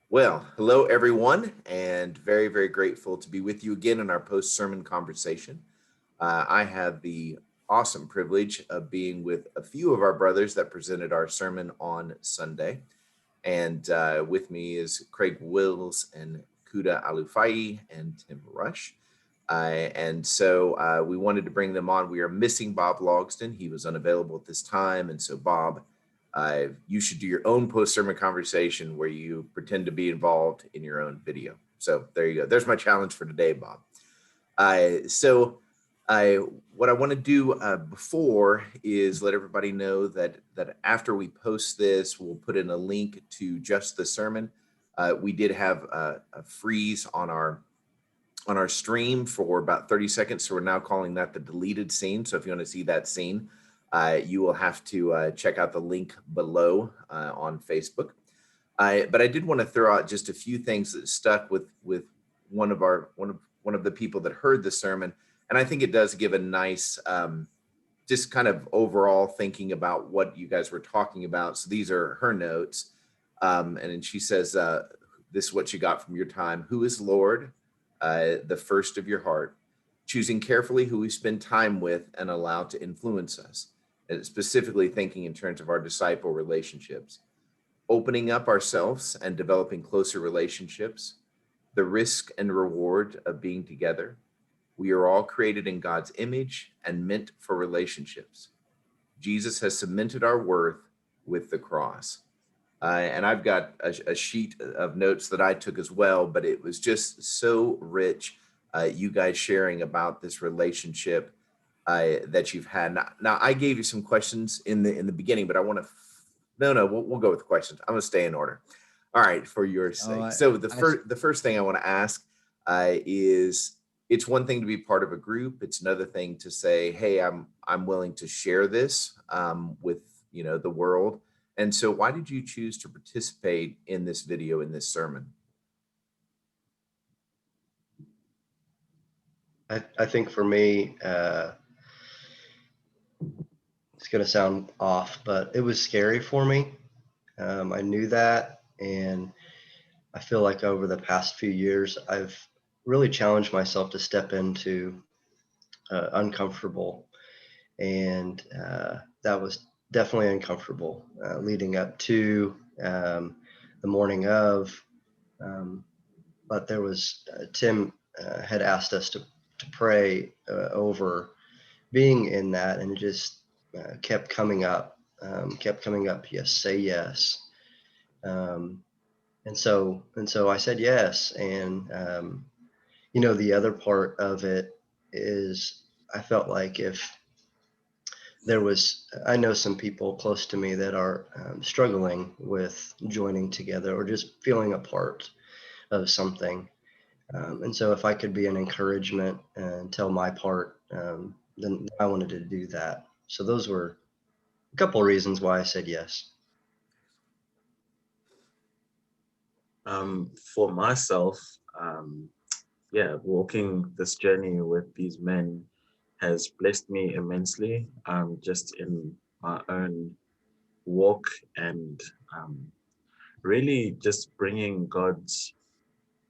Well, hello everyone, and very, very grateful to be with you again in our post sermon conversation. I have the awesome privilege of being with a few of our brothers that presented our sermon on Sunday. And with me is Craig Wills and Kuda Alufai and Tim Rush. And so we wanted to bring them on. We are missing Bob Logston. He was unavailable at this time. And so, Bob, you should do your own post sermon conversation where you pretend to be involved in your own video. So there you go. There's my challenge for today, Bob. So I what I want to do before is let everybody know that after we post this, we'll put in a link to just the sermon. We did have a freeze on our stream for about 30 seconds, so we're now calling that the deleted scene. So if you want to see that scene, you will have to check out the link below on Facebook. But I did want to throw out just a few things that stuck with one of the people that heard the sermon, and I think it does give a nice just kind of overall thinking about what you guys were talking about. So these are her notes, and then she says, "This is what you got from your time. Who is Lord? The first of your heart, choosing carefully who we spend time with and allow to influence us, and specifically thinking in terms of our disciple relationships, opening up ourselves and developing closer relationships, the risk and reward of being together. We are all created in God's image and meant for relationships. Jesus has cemented our worth with the cross." And I've got a sheet of notes that I took as well, but it was just so rich. You guys sharing about this relationship that you've had. Now, I gave you some questions in the beginning, but I want to. No, we'll go with questions. I'm going to stay in order. All right, for your Oh, sake. So the first thing I want to ask is, it's one thing to be part of a group. It's another thing to say, "Hey, I'm willing to share this with the world." And so, why did you choose to participate in this video, in this sermon? I think for me, it's going to sound off, but it was scary for me. I knew that, and I feel like over the past few years, I've really challenged myself to step into uncomfortable, and that was definitely uncomfortable leading up to the morning of. But there was Tim had asked us to pray over being in that, and it just kept coming up. Yes, say yes. And so I said yes. And the other part of it is, I felt like if I know some people close to me that are struggling with joining together or just feeling a part of something. And so if I could be an encouragement and tell my part, then I wanted to do that. So those were a couple of reasons why I said yes. For myself, walking this journey with these men has blessed me immensely, just in my own walk, and really just bringing God's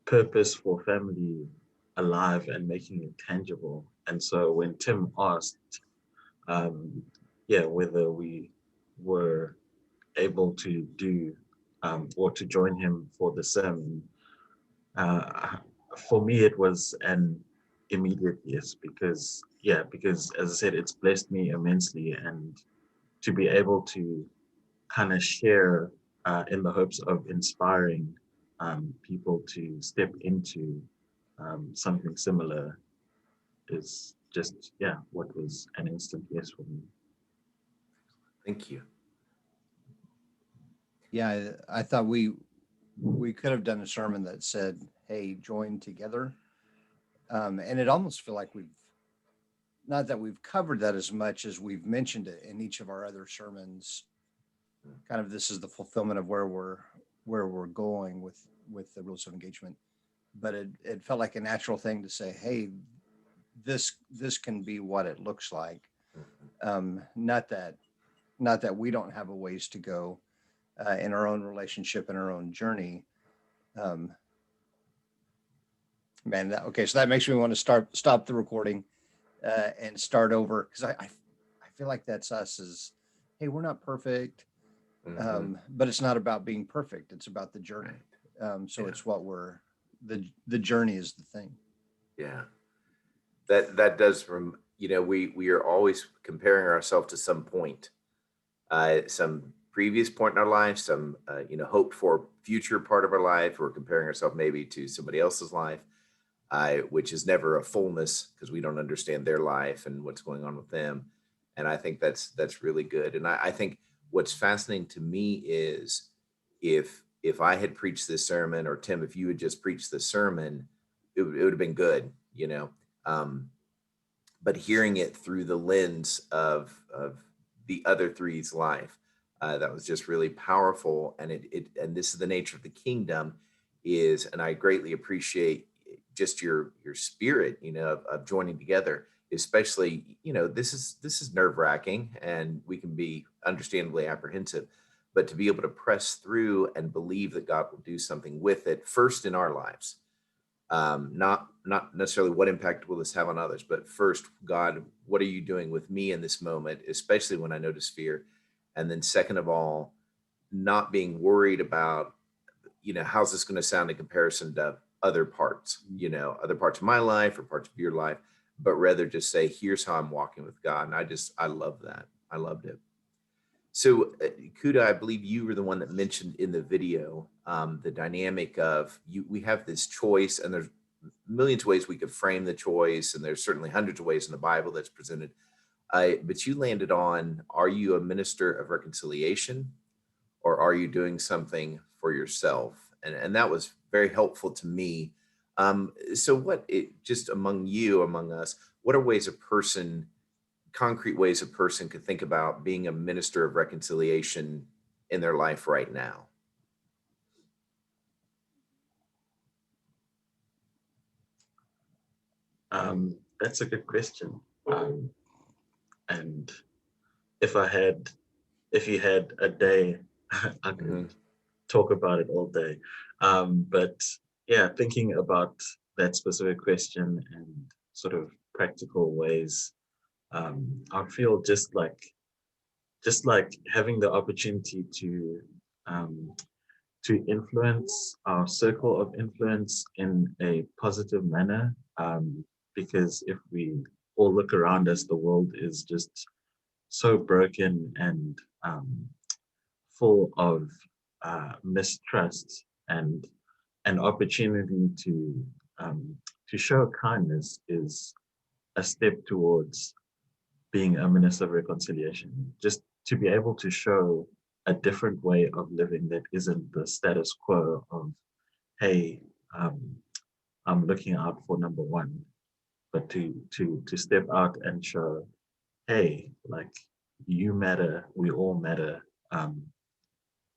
purpose for family alive and making it tangible. And so when Tim asked, whether we were able to do or to join him for the sermon, for me it was an immediate yes, because as I said, it's blessed me immensely, and to be able to kind of share in the hopes of inspiring people to step into something similar is just what was an instant yes for me. Thank you. Yeah, I thought we could have done a sermon that said, "Hey, join together," and it almost feel like we've not that we've covered that as much as we've mentioned it in each of our other sermons. Kind of, this is the fulfillment of where we're going with the rules of engagement. But it felt like a natural thing to say, "Hey, this can be what it looks like." Not that we don't have a ways to go in our own relationship and our own journey, Um, man, okay, so that makes me want to stop the recording and start over, because I feel like that's us. Is, hey, we're not perfect, but it's not about being perfect. It's about the journey. So Yeah. it's what the journey is the thing. Yeah. That does, from, we are always comparing ourselves to some point, some previous point in our life, some, hoped for future part of our life. We're comparing ourselves maybe to somebody else's life, which is never a fullness because we don't understand their life and what's going on with them. And I think that's really good. And I think what's fascinating to me is, if I had preached this sermon, or Tim, if you had just preached the sermon, it would have been good, Um, but hearing it through the lens of the other three's life, that was just really powerful. And and this is the nature of the kingdom, and I greatly appreciate just your spirit, of joining together. Especially, this is nerve wracking, and we can be understandably apprehensive, but to be able to press through and believe that God will do something with it first in our lives, not necessarily what impact will this have on others, but first, God, what are you doing with me in this moment, especially when I notice fear? And then second of all, not being worried about, how's this going to sound in comparison to other parts, other parts of my life or parts of your life, but rather just say, here's how I'm walking with God. And I love that. I loved it. So, Kuda, I believe you were the one that mentioned in the video, the dynamic of you. We have this choice, and there's millions of ways we could frame the choice, and there's certainly hundreds of ways in the Bible that's presented. But you landed on: are you a minister of reconciliation, or are you doing something for yourself? And that was very helpful to me. So, just among us, what are concrete ways a person could think about being a minister of reconciliation in their life right now? That's a good question. And if I had, if you had a day, I could talk about it all day. But yeah, thinking about that specific question and sort of practical ways, I feel just like having the opportunity um, to influence our circle of influence in a positive manner. Because if we all look around us, the world is just so broken and full of mistrust, and an opportunity to show kindness is a step towards being a minister of reconciliation. Just to be able to show a different way of living that isn't the status quo of, hey, um, I'm looking out for number one, but to step out and show, hey, like, you matter, we all matter,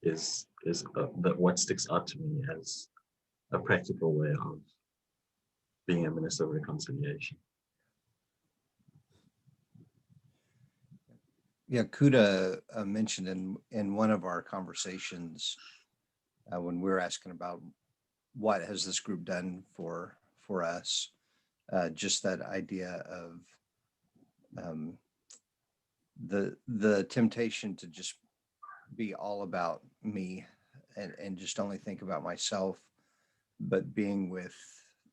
is that what sticks out to me as a practical way of being a minister of reconciliation. Yeah, Kuda mentioned in one of our conversations when we were asking about what has this group done for us, just that idea of the temptation to just be all about me and just only think about myself, but being with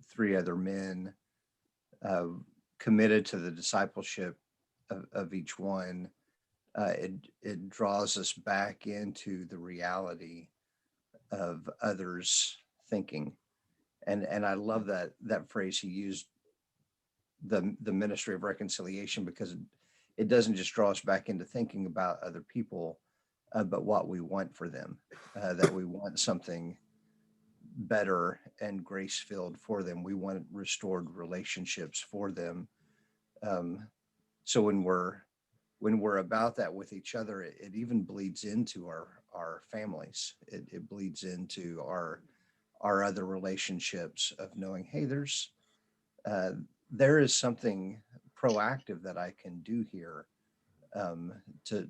three other men, uh, committed to the discipleship of each one. It draws us back into the reality of others thinking, and I love that phrase he used, the ministry of reconciliation, because it doesn't just draw us back into thinking about other people, but what we want for them, that we want something better and grace filled for them. We want restored relationships for them. Um, so when we're about that with each other, it even bleeds into our families. It bleeds into our other relationships of knowing, hey, uh, there is something proactive that I can do here, um, to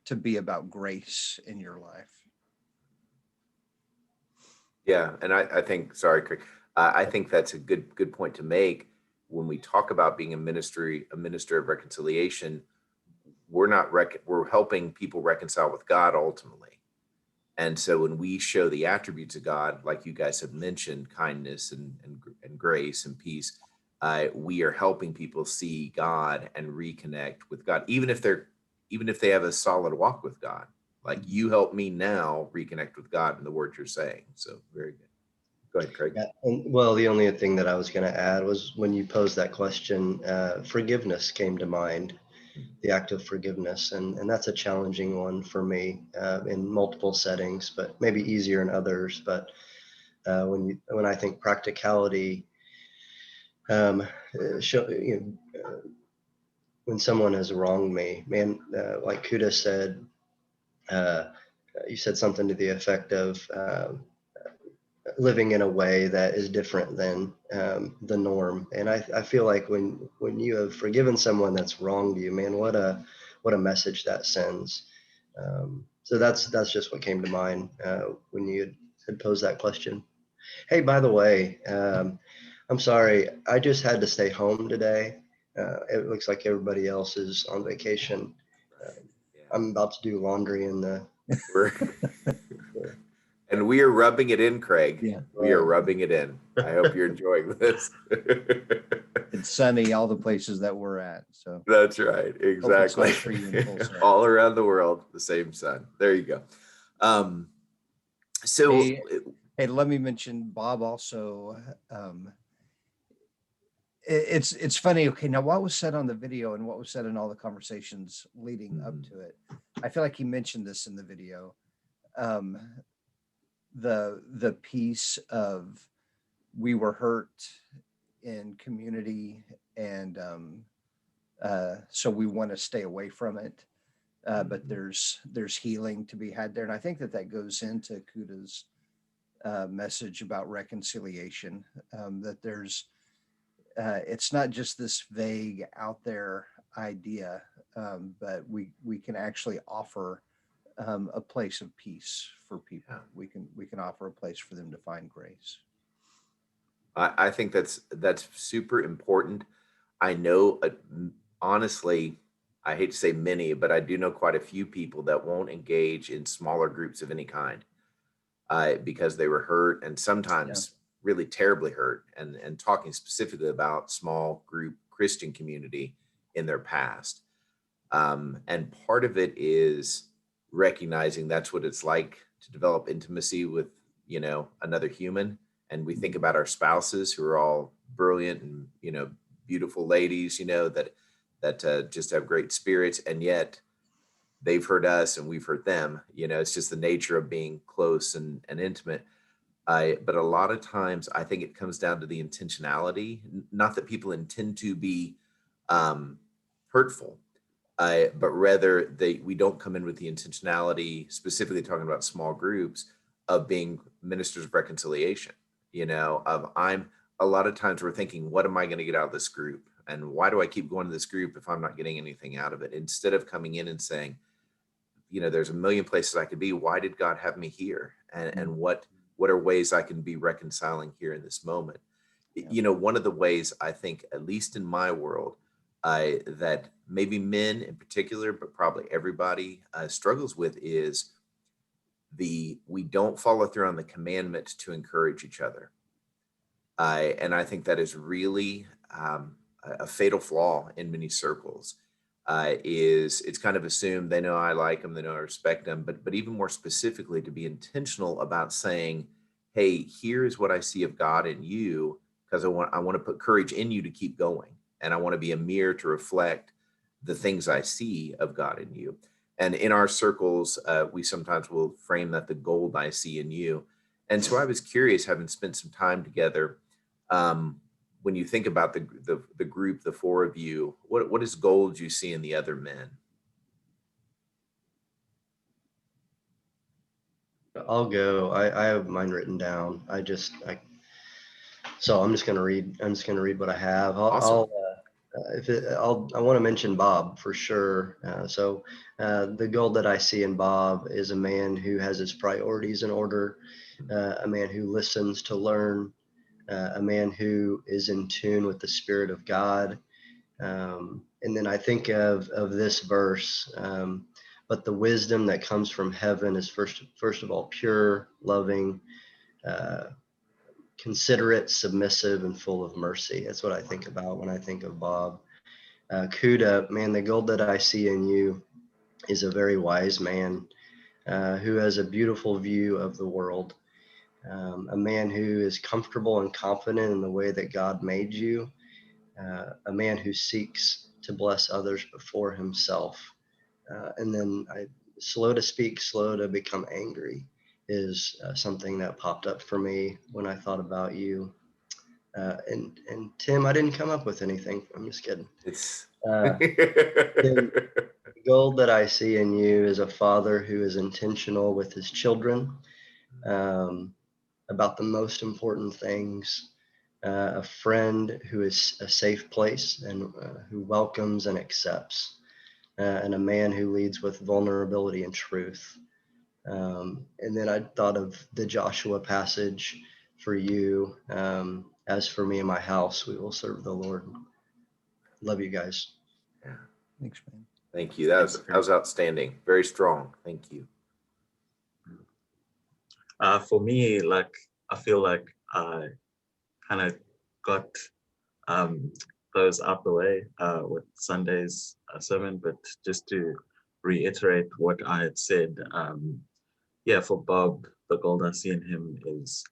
to be about grace in your life. Yeah, and I think, sorry, Craig, I think that's a good point to make. When we talk about being a minister of reconciliation, we're helping people reconcile with God ultimately. And so when we show the attributes of God, like you guys have mentioned, kindness and grace and peace, we are helping people see God and reconnect with God, even if they have a solid walk with God. Like you help me now reconnect with God in the words you're saying. So very good. Go ahead, Craig. Yeah, and well, the only thing that I was going to add was when you posed that question, forgiveness came to mind, the act of forgiveness, and that's a challenging one for me in multiple settings, but maybe easier in others. But when I think practicality, when someone has wronged me, man, like Kuda said, uh, you said something to the effect of living in a way that is different than the norm. And I feel like when you have forgiven someone that's wronged you, man, what a message that sends. So that's just what came to mind when you had posed that question. Hey, by the way, I'm sorry, I just had to stay home today. It looks like everybody else is on vacation. Right. Yeah. I'm about to do laundry in the. We're and we are rubbing it in, Craig. Yeah. We are Right. rubbing it in. I hope you're enjoying this. It's sunny all the places that we're at. So That's right. hopefully it's Exactly. nice for you in Tulsa. All around the world, the same sun. There you go. So Hey, let me mention Bob also. It's funny. Okay, now what was said on the video and what was said in all the conversations leading up to it? I feel like he mentioned this in the video. The piece of we were hurt in community, and so we want to stay away from it. But there's healing to be had there, and I think that goes into Kuda's message about reconciliation. That there's it's not just this vague out there idea, but we can actually offer a place of peace for people. Yeah. We can offer a place for them to find grace. I think that's super important. I know, honestly, I hate to say many, but I do know quite a few people that won't engage in smaller groups of any kind because they were hurt and sometimes really terribly hurt. And talking specifically about small group Christian community in their past. And part of it is recognizing that's what it's like to develop intimacy with, another human. And we think about our spouses who are all brilliant and, beautiful ladies, that just have great spirits. And yet they've hurt us and we've hurt them. It's just the nature of being close and intimate. But a lot of times I think it comes down to the intentionality, not that people intend to be hurtful, but rather we don't come in with the intentionality, specifically talking about small groups, of being ministers of reconciliation. A lot of times we're thinking, what am I going to get out of this group? And why do I keep going to this group if I'm not getting anything out of it? Instead of coming in and saying, there's a million places I could be. Why did God have me here? And what are ways I can be reconciling here in this moment? One of the ways I think, at least in my world, that maybe men in particular, but probably everybody struggles with is we don't follow through on the commandment to encourage each other. And I think that is really a fatal flaw in many circles. It's kind of assumed they know I like them, they know I respect them, but even more specifically to be intentional about saying, hey, here's what I see of God in you, because I want to put courage in you to keep going. And I want to be a mirror to reflect the things I see of God in you. And in our circles, we sometimes will frame that the gold I see in you. And so I was curious, having spent some time together, when you think about the group, the four of you, what is gold you see in the other men? I'll go. I have mine written down. So I'm just gonna read what I have. Awesome. I want to mention Bob for sure. The goal that I see in Bob is a man who has his priorities in order, a man who listens to learn, a man who is in tune with the Spirit of God. And then I think of this verse, but the wisdom that comes from heaven is first of all pure, loving, uh, considerate, submissive, and full of mercy. That's what I think about when I think of Bob. Kuda, man, the gold that I see in you is a very wise man who has a beautiful view of the world, a man who is comfortable and confident in the way that God made you, a man who seeks to bless others before himself. Slow to speak, slow to become angry is something that popped up for me when I thought about you. And Tim, I didn't come up with anything. I'm just kidding. It's Tim, the goal that I see in you is a father who is intentional with his children about the most important things, a friend who is a safe place and who welcomes and accepts, and a man who leads with vulnerability and truth. And then I thought of the Joshua passage for you. As for me and my house, we will serve the Lord. Love you guys. Yeah. Thanks, man. Thank you. That was outstanding. Very strong. Thank you. For me, like I feel like I kind of got um, those out the way with Sunday's sermon, but just to reiterate what I had said, yeah, for Bob, the gold I see in him is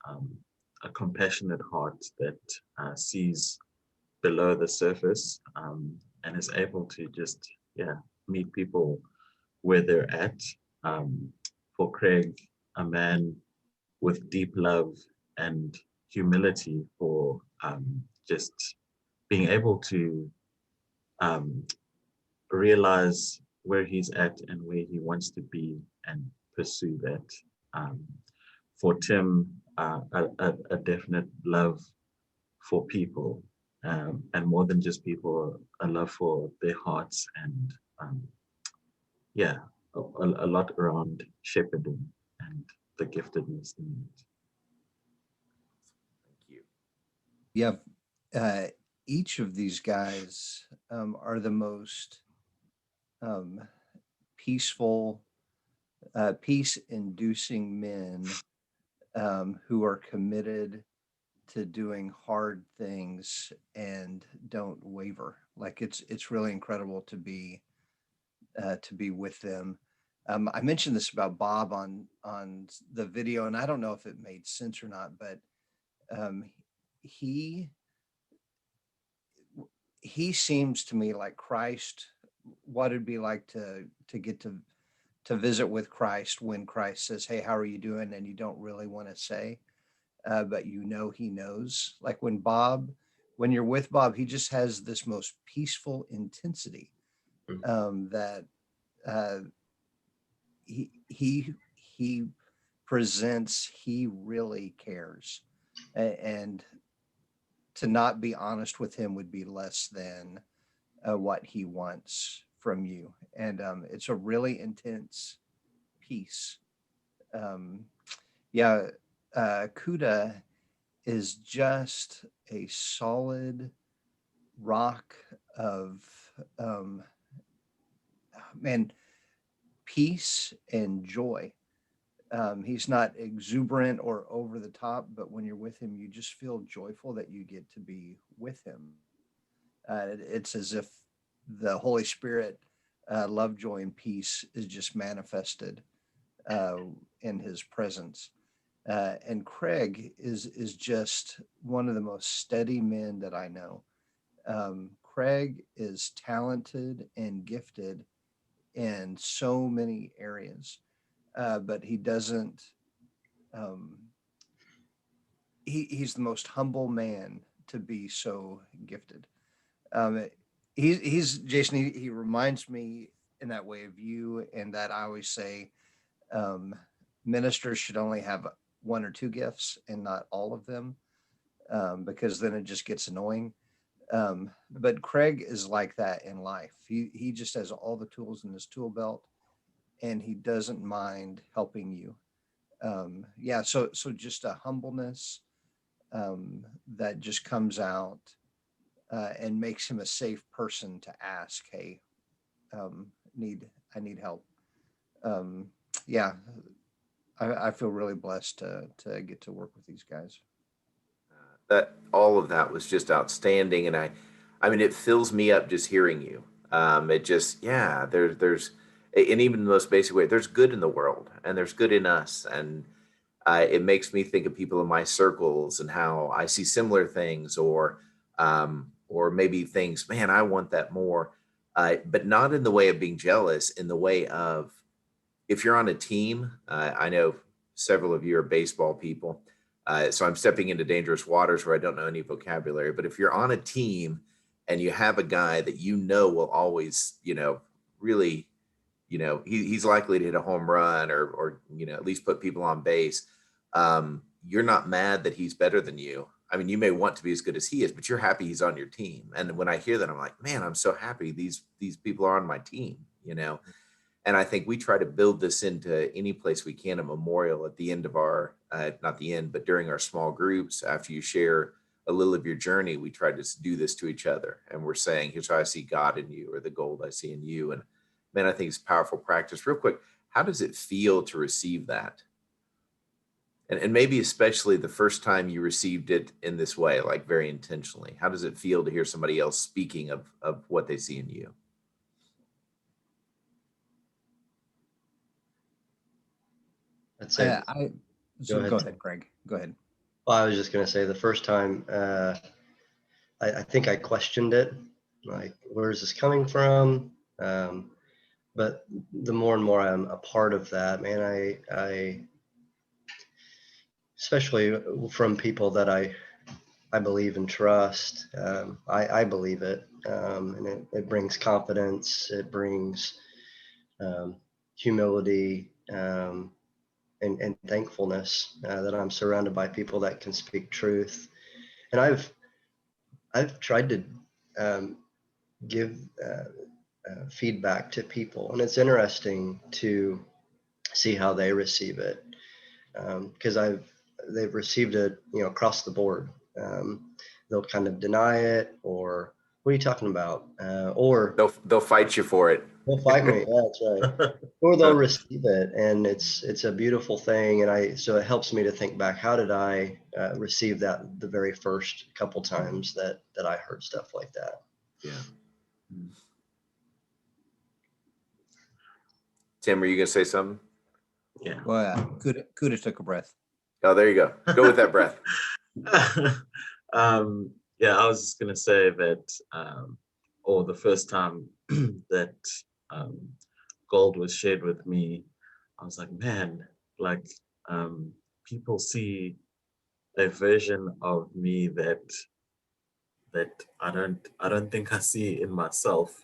a compassionate heart that sees below the surface and is able to just, yeah, meet people where they're at. For Craig, a man with deep love and humility for just being able to um, realize where he's at and where he wants to be and pursue that. Um, for Tim, a definite love for people and more than just people, a love for their hearts and yeah, a lot around shepherding and the giftedness in it. Thank you. Yeah. Each of these guys are the most um, peaceful, peace-inducing men who are committed to doing hard things and don't waver. Like it's really incredible to be with them. I mentioned this about Bob on the video, and I don't know if it made sense or not, but um, he he seems to me like Christ. What it'd be like to get to visit with Christ when Christ says, "Hey, how are you doing?" and you don't really want to say, but you know he knows. Like when you're with Bob, he just has this most peaceful intensity that uh, he presents. He really cares, and to not be honest with him would be less than what he wants from you. And it's a really intense piece. Um, yeah, Kuda is just a solid rock of um, man, peace and joy. He's not exuberant or over the top, but when you're with him, you just feel joyful that you get to be with him. It's as if the Holy Spirit, love, joy, and peace is just manifested uh, in his presence. And Craig is just one of the most steady men that I know. Craig is talented and gifted in so many areas, but he doesn't. Um, he's the most humble man to be so gifted. Um, he's Jason. He reminds me in that way of you, and that I always say um, ministers should only have one or two gifts and not all of them, because then it just gets annoying. But Craig is like that in life. He just has all the tools in his tool belt, and he doesn't mind helping you. Yeah, so just a humbleness that just comes out and makes him a safe person to ask, hey, need I need help. Um, yeah, I feel really blessed to get to work with these guys. That all of that was just outstanding, and I mean, it fills me up just hearing you. It just, yeah, there's, and even the most basic way, there's good in the world, and there's good in us, and it makes me think of people in my circles and how I see similar things, or maybe things, man, I want that more, but not in the way of being jealous, in the way of, if you're on a team, I know several of you are baseball people, so I'm stepping into dangerous waters where I don't know any vocabulary. But if you're on a team and you have a guy that you know will always, really, he's likely to hit a home run, or at least put people on base. You're not mad that he's better than you. I mean, you may want to be as good as he is, but you're happy he's on your team. And when I hear that, I'm like, man, I'm so happy these people are on my team. And I think we try to build this into any place we can, a memorial at the end of our, not the end, but during our small groups, after you share a little of your journey, we try to do this to each other. And we're saying, here's how I see God in you, or the gold I see in you. And man, I think it's powerful practice. Real quick, how does it feel to receive that? And maybe especially the first time you received it in this way, like very intentionally, how does it feel to hear somebody else speaking of what they see in you? I'd say, So ahead. go ahead, Craig. Go ahead. Well, I was just going to say the first time, I think I questioned it, like, where is this coming from? But the more and more I'm a part of that, man, I especially from people that I believe and trust, I believe it, and it brings confidence, it brings humility, and thankfulness that I'm surrounded by people that can speak truth. And I've tried to give feedback to people, and it's interesting to see how they receive it, because they've received it, across the board. They'll kind of deny it, or what are you talking about? Or They'll fight you for it. they'll fight me. Yeah, that's right. Or they'll receive it, and it's a beautiful thing. And so it helps me to think back. How did I receive that the very first couple times that I heard stuff like that? Yeah. Tim, are you gonna say something? Yeah. Well, Kuda took a breath. Oh, there you go. Go with that breath. Yeah, I was just gonna say that, or the first time that gold was shared with me, I was like, man, like, people see a version of me that I don't think I see in myself.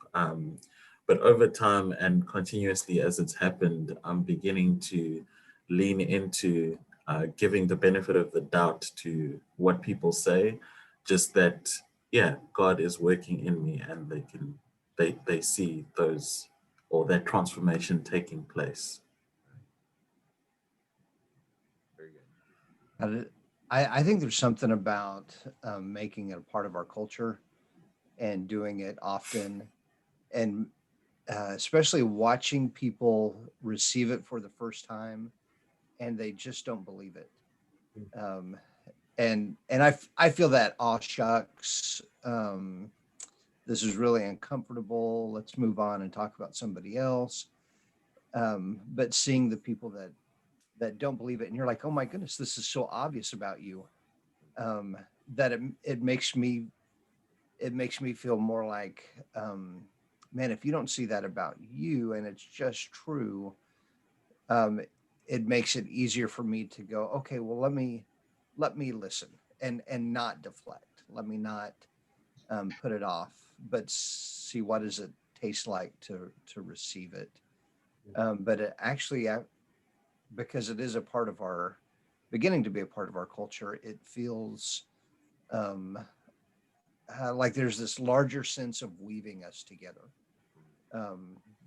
But over time and continuously as it's happened, I'm beginning to lean into giving the benefit of the doubt to what people say, just that, yeah, God is working in me, and they see those, or that transformation taking place. Very good. I think there's something about making it a part of our culture and doing it often, and especially watching people receive it for the first time and they just don't believe it. Um, and I feel that, oh shucks, this is really uncomfortable. Let's move on and talk about somebody else. But seeing the people that don't believe it, and you're like, oh my goodness, this is so obvious about you, um, that it makes me feel more like, man, if you don't see that about you and it's just true, um, it makes it easier for me to go, okay, well, let me listen and not deflect. Let me not put it off, but see what does it taste like to receive it. But it actually, because it is a part of our beginning to be a part of our culture, it feels um, like there's this larger sense of weaving us together.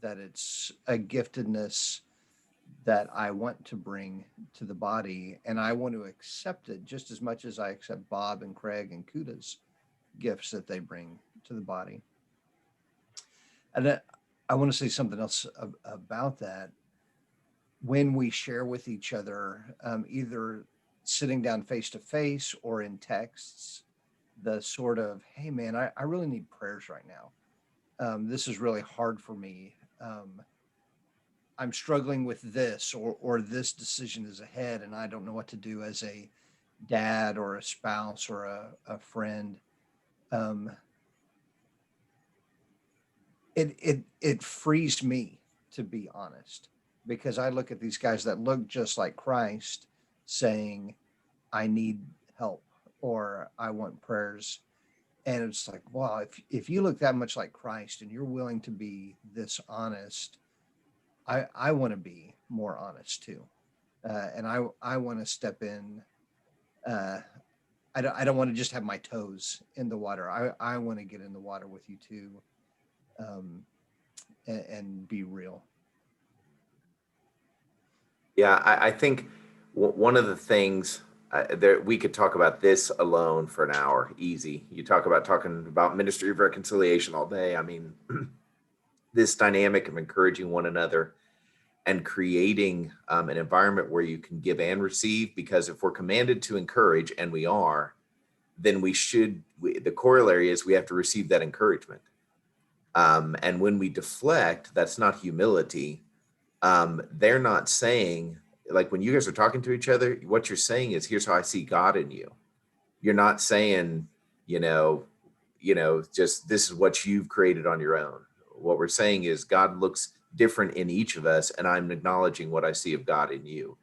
That it's a giftedness that I want to bring to the body, and I want to accept it just as much as I accept Bob and Craig and Kuda's gifts that they bring to the body. And I want to say something else about that. When we share with each other, either sitting down face to face or in texts, the sort of, hey man, I really need prayers right now. This is really hard for me. I'm struggling with this, or this decision is ahead and I don't know what to do as a dad or a spouse or a friend. Um, it frees me, to be honest, because I look at these guys that look just like Christ saying, I need help or I want prayers. And it's like, wow, if you look that much like Christ and you're willing to be this honest, I want to be more honest too. And I want to step in. Uh, I don't want to just have my toes in the water. I want to get in the water with you too, um, and be real. Yeah, I think one of the things there, we could talk about this alone for an hour, easy. You talking about ministry of reconciliation all day. I mean, this dynamic of encouraging one another and creating an environment where you can give and receive. Because if we're commanded to encourage, and we are, then the corollary is we have to receive that encouragement. And when we deflect, that's not humility. They're not saying, like when you guys are talking to each other, what you're saying is, here's how I see God in you. You're not saying, you know, just this is what you've created on your own. What we're saying is God looks different in each of us, and I'm acknowledging what I see of God in you.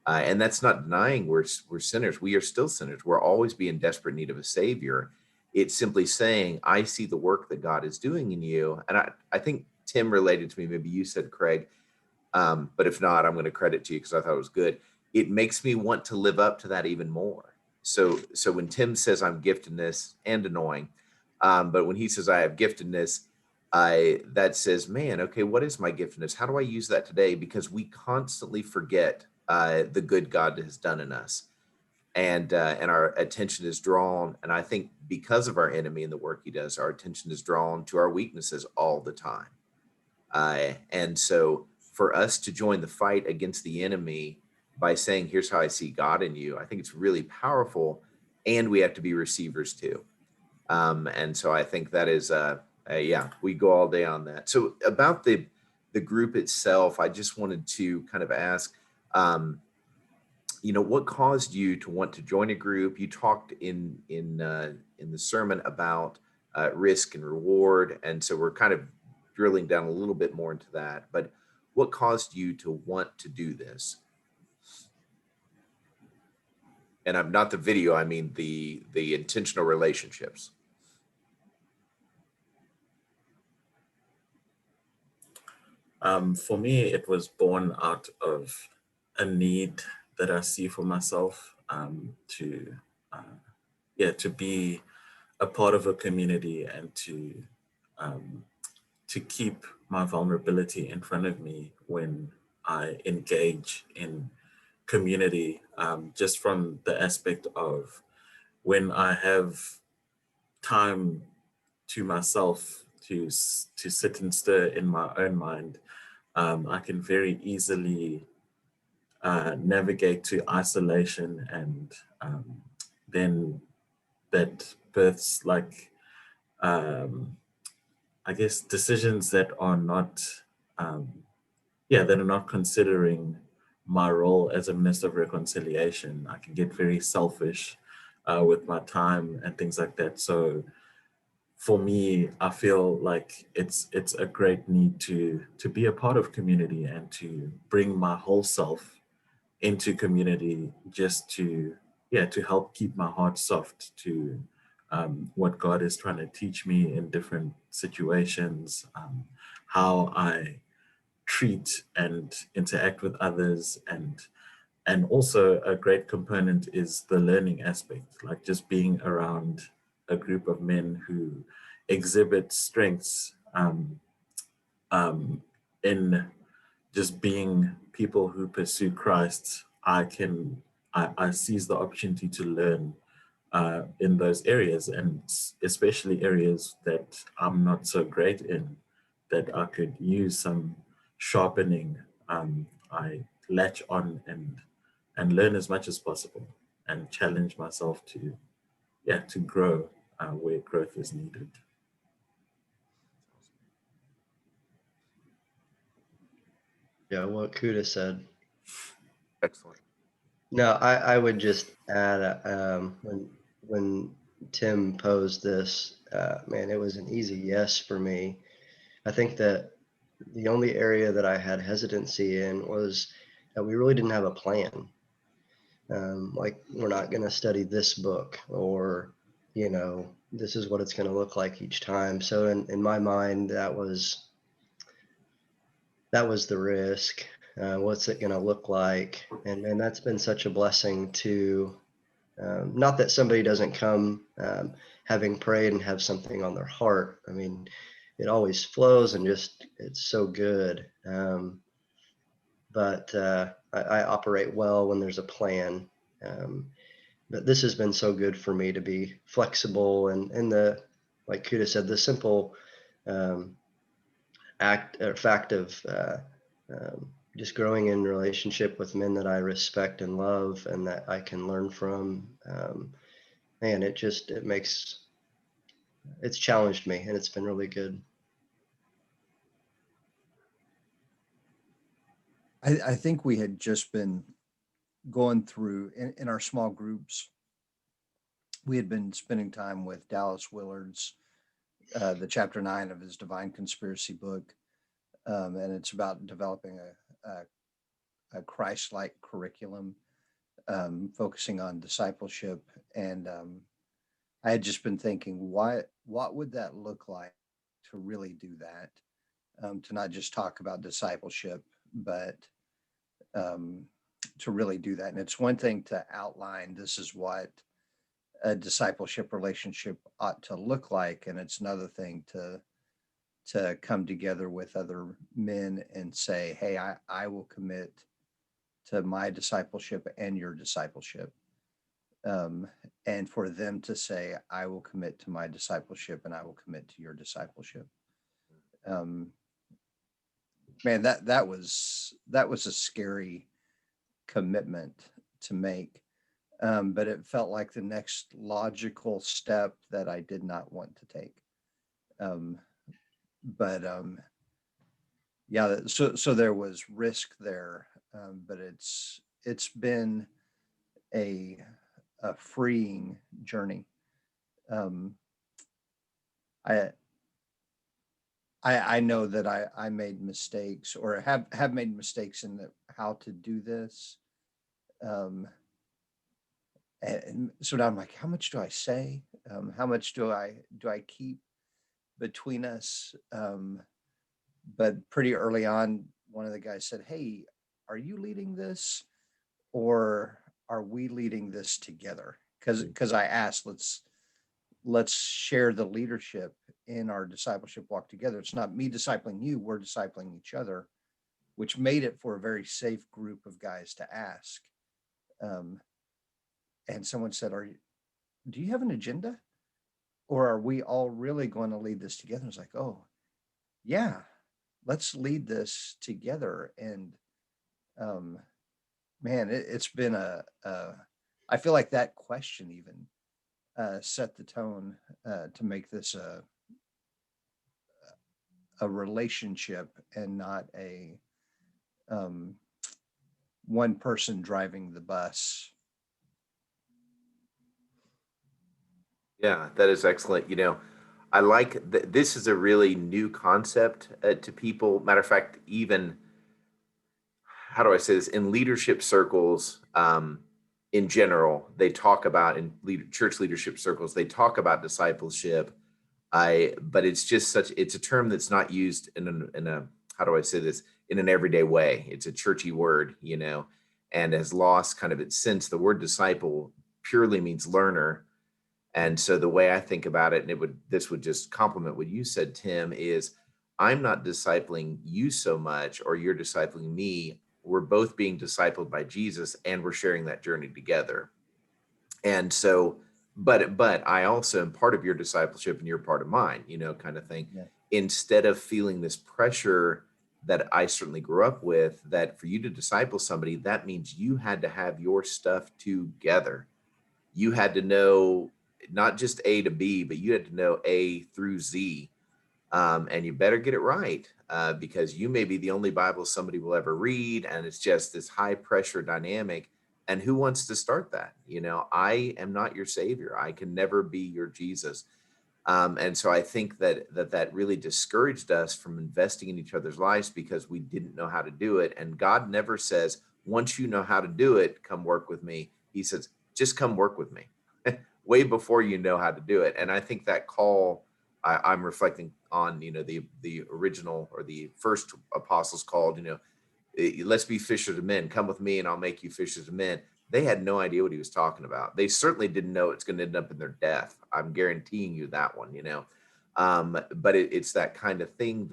And that's not denying we're sinners. We are still sinners. We're always be in desperate need of a savior. It's simply saying, I see the work that God is doing in you. And I think Tim related to me, maybe you said, Craig, but if not, I'm going to credit to you because I thought it was good. It makes me want to live up to that even more. So when Tim says I'm giftedness and annoying, but when he says I have giftedness, that says, man, okay, what is my giftedness? How do I use that today? Because we constantly forget the good God has done in us, and our attention is drawn. And I think because of our enemy and the work he does, our attention is drawn to our weaknesses all the time. And so for us to join the fight against the enemy by saying, here's how I see God in you, I think it's really powerful. And we have to be receivers too. And so I think that is, yeah, we go all day on that. So about the group itself, I just wanted to kind of ask, what caused you to want to join a group? You talked in the sermon about risk and reward. And so we're kind of drilling down a little bit more into that, but what caused you to want to do this? And I'm not the video, I mean the intentional relationships. For me, it was born out of a need that I see for myself, to be a part of a community and to keep my vulnerability in front of me when I engage in community, just from the aspect of when I have time to myself to sit and stir in my own mind, I can very easily navigate to isolation, and then that births like I guess decisions that are not that are not considering my role as a minister of reconciliation. I can get very selfish with my time and things like that. So for me, I feel like it's a great need to be a part of community and to bring my whole self into community, just to help keep my heart soft to what God is trying to teach me in different situations, how I treat and interact with others, and also a great component is the learning aspect, like just being around a group of men who exhibit strengths in just being people who pursue Christ, I seize the opportunity to learn in those areas, and especially areas that I'm not so great in, that I could use some sharpening. I latch on and learn as much as possible and challenge myself to grow where growth is needed. Yeah, what Kuda said. Excellent. No, I would just add, when Tim posed this, man, it was an easy yes for me. I think that the only area that I had hesitancy in was that we really didn't have a plan. Like, we're not going to study this book, or, this is what it's going to look like each time. So in my mind, that was the risk. What's it going to look like? And man, that's been such a blessing to, not that somebody doesn't come having prayed and have something on their heart. I mean, it always flows, and just, it's so good. But I operate well when there's a plan. But this has been so good for me to be flexible, and like Kuda said, the simple fact of just growing in relationship with men that I respect and love, and that I can learn from. Man, it's challenged me, and it's been really good. I think we had just been going through in our small groups. We had been spending time with Dallas Willard's, the chapter 9 of his Divine Conspiracy book. And it's about developing a Christ-like curriculum, focusing on discipleship. And I had just been thinking, what would that look like to really do that? To not just talk about discipleship, but to really do that. And it's one thing to outline, this is what a discipleship relationship ought to look like. And it's another thing to come together with other men and say, hey, I will commit to my discipleship and your discipleship. And for them to say, I will commit to my discipleship and I will commit to your discipleship. Man, that was a scary commitment to make. But it felt like the next logical step that I did not want to take. But yeah, so there was risk there, but it's been a freeing journey. I know that I made mistakes, or have made mistakes in how to do this. And so now I'm like, how much do I say? How much do I keep between us? But pretty early on, one of the guys said, hey, are you leading this, or are we leading this together? Because I asked, let's share the leadership in our discipleship walk together. It's not me discipling you, we're discipling each other, which made it for a very safe group of guys to ask. And someone said, do you have an agenda? Or are we all really going to lead this together? I was like, oh, yeah, let's lead this together. And man, it's been I feel like that question even set the tone to make this a relationship and not a one person driving the bus. Yeah, that is excellent. I like that this is a really new concept to people. Matter of fact, even, how do I say this, in leadership circles, in general, they talk about, in church leadership circles, they talk about discipleship. But it's a term that's not used in a how do I say this, in an everyday way. It's a churchy word, and has lost kind of its sense. The word disciple purely means learner. And so the way I think about it, and this would just complement what you said, Tim, is I'm not discipling you so much, or you're discipling me. We're both being discipled by Jesus, and we're sharing that journey together. And so, but I also am part of your discipleship and you're part of mine, kind of thing. Yeah. Instead of feeling this pressure that I certainly grew up with, that for you to disciple somebody, that means you had to have your stuff together. You had to know not just A to B, but you had to know A through Z. And you better get it right, because you may be the only Bible somebody will ever read. And it's just this high pressure dynamic. And who wants to start that? I am not your savior. I can never be your Jesus. And so I think that really discouraged us from investing in each other's lives because we didn't know how to do it. And God never says, once you know how to do it, come work with me. He says, just come work with me way before you know how to do it. And I think that call, I'm reflecting on, the original or the first apostles called, let's be fishers of men. Come with me and I'll make you fishers of men. They had no idea what he was talking about. They certainly didn't know it's going to end up in their death. I'm guaranteeing you that one, but it's that kind of thing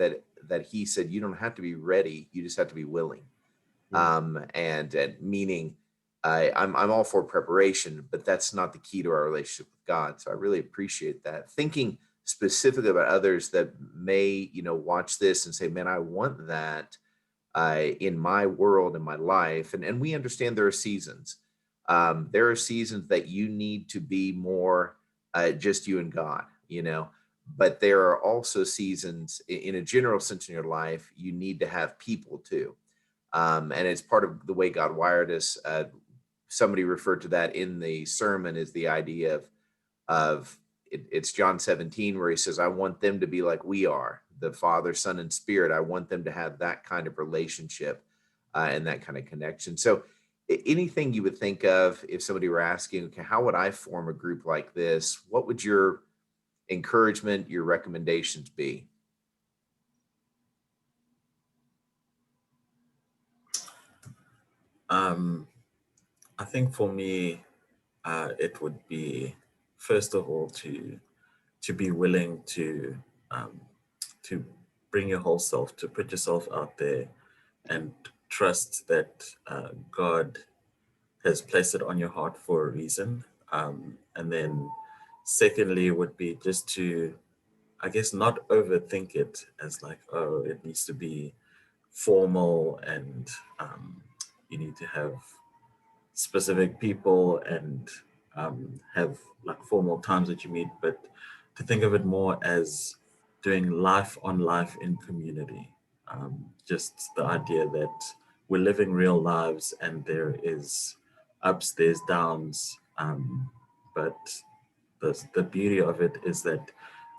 that he said, you don't have to be ready. You just have to be willing. And meaning I'm all for preparation, but that's not the key to our relationship with God. So I really appreciate that. Thinking specifically about others that may, watch this and say, man, I want that in my world, in my life. And we understand there are seasons. There are seasons that you need to be more just you and God, but there are also seasons in a general sense in your life, you need to have people too. And it's part of the way God wired us. Somebody referred to that in the sermon as the idea of it's John 17, where he says, I want them to be like we are, the Father, Son, and Spirit. I want them to have that kind of relationship and that kind of connection. So anything you would think of if somebody were asking, okay, how would I form a group like this? What would your encouragement, your recommendations be? I think for me, it would be, first of all, to be willing um, to bring your whole self, to put yourself out there, and trust that God has placed it on your heart for a reason. And then, secondly, would be just to, I guess, not overthink it as like, oh, it needs to be formal and you need to have specific people and have like formal times that you meet, but to think of it more as doing life on life in community. Just the idea that we're living real lives and there is ups, there's downs, but the beauty of it is that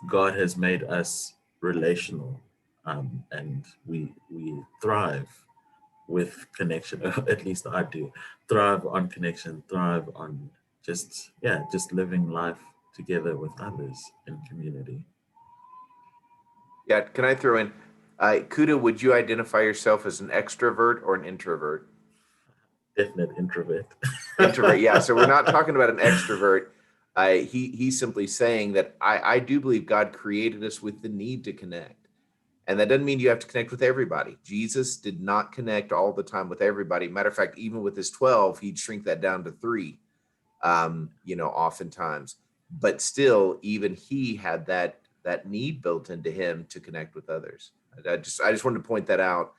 God has made us relational, and we thrive with connection. At least I do thrive on connection, thrive on just living life together with others in community. Yeah, can I throw in, Kuda, would you identify yourself as an extrovert or an introvert? Definite introvert. Introvert, yeah. So we're not talking about an extrovert. He's simply saying that I do believe God created us with the need to connect. And that doesn't mean you have to connect with everybody. Jesus did not connect all the time with everybody. Matter of fact, even with his 12, he'd shrink that down to 3, oftentimes. But still, even he had that need built into him to connect with others. I just wanted to point that out,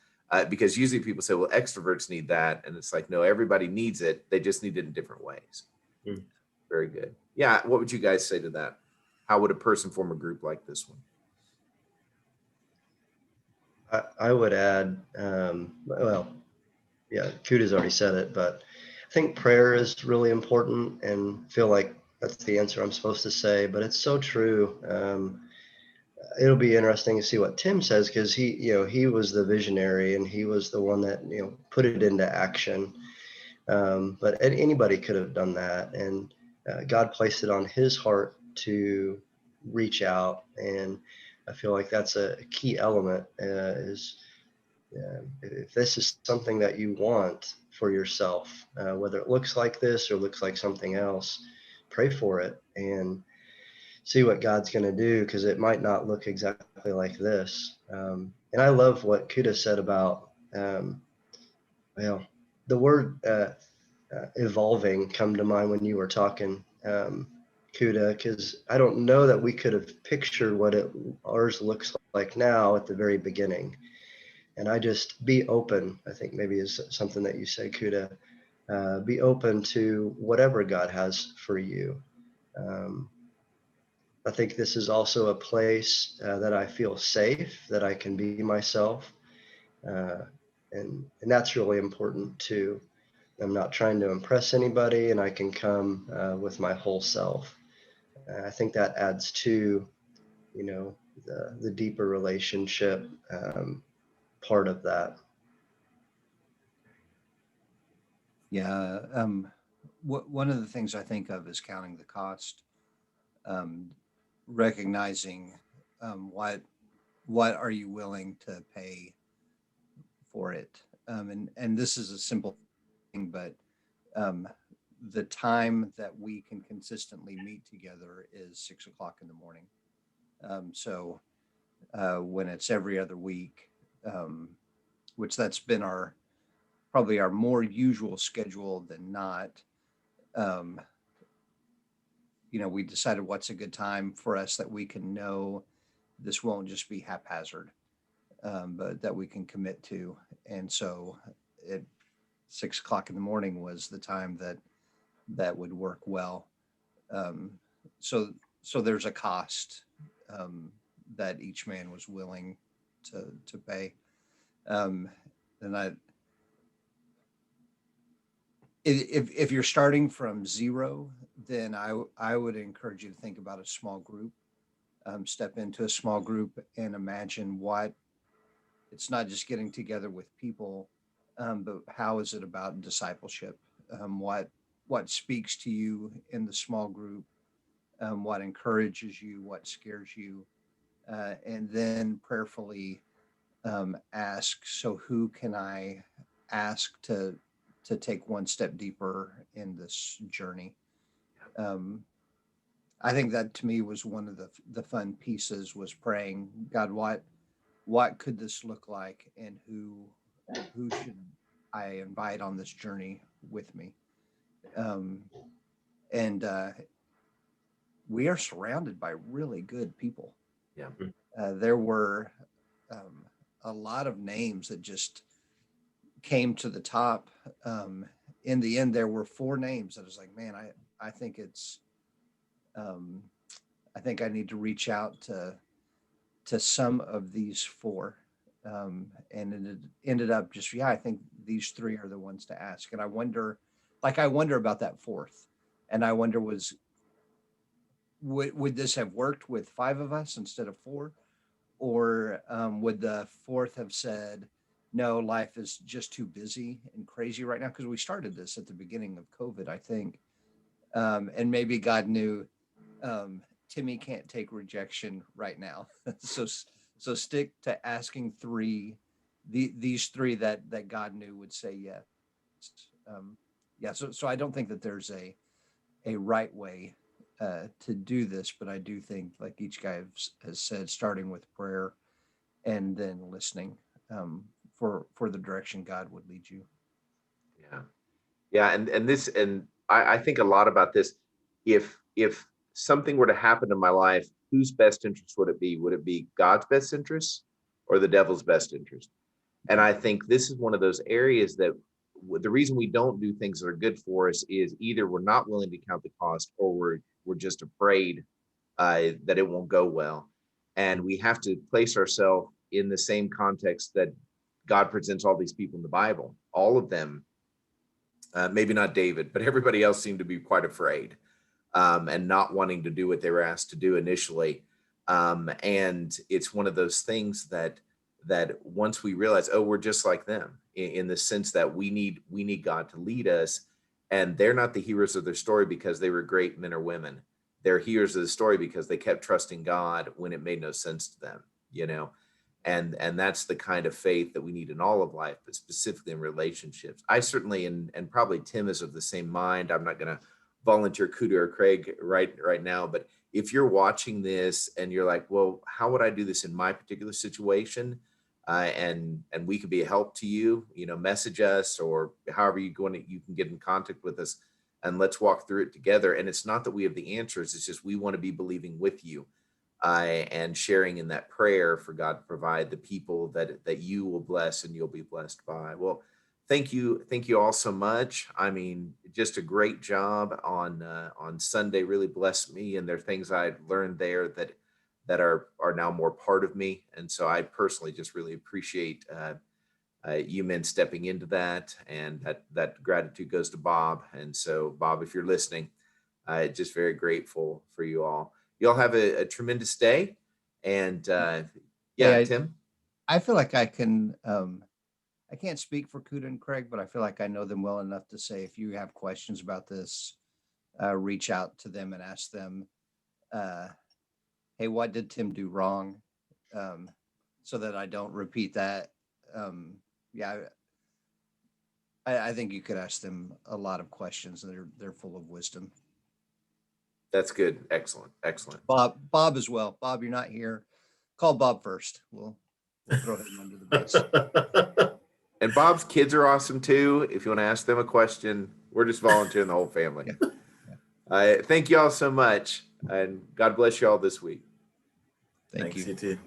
because usually people say, well, extroverts need that. And it's like, no, everybody needs it. They just need it in different ways. Mm. Very good. Yeah. What would you guys say to that? How would a person form a group like this one? I would add, well, yeah, Kuda's already said it, but I think prayer is really important, and feel like that's the answer I'm supposed to say, but it's so true. It'll be interesting to see what Tim says, because he was the visionary and he was the one that, put it into action. But anybody could have done that. And God placed it on his heart to reach out. And I feel like that's a key element, is if this is something that you want for yourself, whether it looks like this or looks like something else, pray for it. And see what God's going to do, because it might not look exactly like this. And I love what Kuda said about, well, the word evolving come to mind when you were talking, Kuda, because I don't know that we could have pictured what ours looks like now at the very beginning. And I just be open, I think maybe is something that you said, Kuda. Be open to whatever God has for you. I think this is also a place that I feel safe, that I can be myself. Uh, and that's really important too. I'm not trying to impress anybody, and I can come with my whole self. I think that adds to, you know, the deeper relationship part of that. Yeah. One of the things I think of is counting the cost, um, recognizing what are you willing to pay for it. And this is a simple thing, but um, the time that we can consistently meet together is 6 o'clock in the morning. So when it's every other week, um, which that's been our probably our more usual schedule than not. Um, we decided what's a good time for us that we can know this won't just be haphazard, but that we can commit to. And so at 6 o'clock in the morning was the time that would work well. Um, so so there's a cost um, that each man was willing to pay. Um, and if you're starting from zero, then I would encourage you to think about a small group. Step into a small group and imagine what it's not just getting together with people, but how is it about discipleship? What speaks to you in the small group? What encourages you? What scares you? And then prayerfully ask. So, who can I ask to take one step deeper in this journey? Um, I think that to me was one of the fun pieces was praying, God, what could this look like, and who should I invite on this journey with me? Um, and we are surrounded by really good people. Yeah. There were um, a lot of names that just came to the top. In the end, there were four names that I was like, man, I think it's, um, I think I need to reach out to some of these four. And it ended up just, yeah, I think these three are the ones to ask. And I wonder about that fourth. And I wonder would this have worked with five of us instead of four? Or would the fourth have said, no, life is just too busy and crazy right now? Because we started this at the beginning of COVID, I think. And maybe God knew um, Timmy can't take rejection right now. So stick to asking these three that God knew would say yes. Yeah. So I don't think that there's a right way to do this, but I do think, like each guy has said, starting with prayer and then listening for the direction God would lead you. Yeah. Yeah. And I think a lot about this. If something were to happen in my life, whose best interest would it be? Would it be God's best interest or the devil's best interest? And I think this is one of those areas that the reason we don't do things that are good for us is either we're not willing to count the cost, or we're just afraid that it won't go well. And we have to place ourselves in the same context that God presents all these people in the Bible. All of them, maybe not David, but everybody else seemed to be quite afraid and not wanting to do what they were asked to do initially. And it's one of those things that once we realize, oh, we're just like them in the sense that we need God to lead us, and they're not the heroes of their story because they were great men or women. They're heroes of the story because they kept trusting God when it made no sense to them, and that's the kind of faith that we need in all of life, but specifically in relationships. I certainly, and probably Tim is of the same mind. I'm not going to volunteer Kuda or Craig right now, but if you're watching this and you're like, well, how would I do this in my particular situation? And we could be a help to you, message us or however you can get in contact with us, and let's walk through it together. And it's not that we have the answers. It's just, we want to be believing with you and sharing in that prayer for God to provide the people that you will bless and you'll be blessed by. Well, thank you all so much. I mean, just a great job on Sunday. Really blessed me, and there are things I learned there that are now more part of me. And so I personally just really appreciate you men stepping into that, and that gratitude goes to Bob. And so, Bob, if you're listening, just very grateful for you all. You all have a tremendous day. And Hey, Tim. I feel like I can, I can't speak for Kuda and Craig, but I feel like I know them well enough to say, if you have questions about this, reach out to them and ask them, hey, what did Tim do wrong? So that I don't repeat that. Yeah, I think you could ask them a lot of questions, and they're full of wisdom. That's good. Excellent. Bob as well. Bob, you're not here. Call Bob first. We'll throw him under the bus. And Bob's kids are awesome too. If you want to ask them a question, we're just volunteering the whole family. Yeah. Thank you all so much, and God bless you all this week. Thank Thanks, you. you too.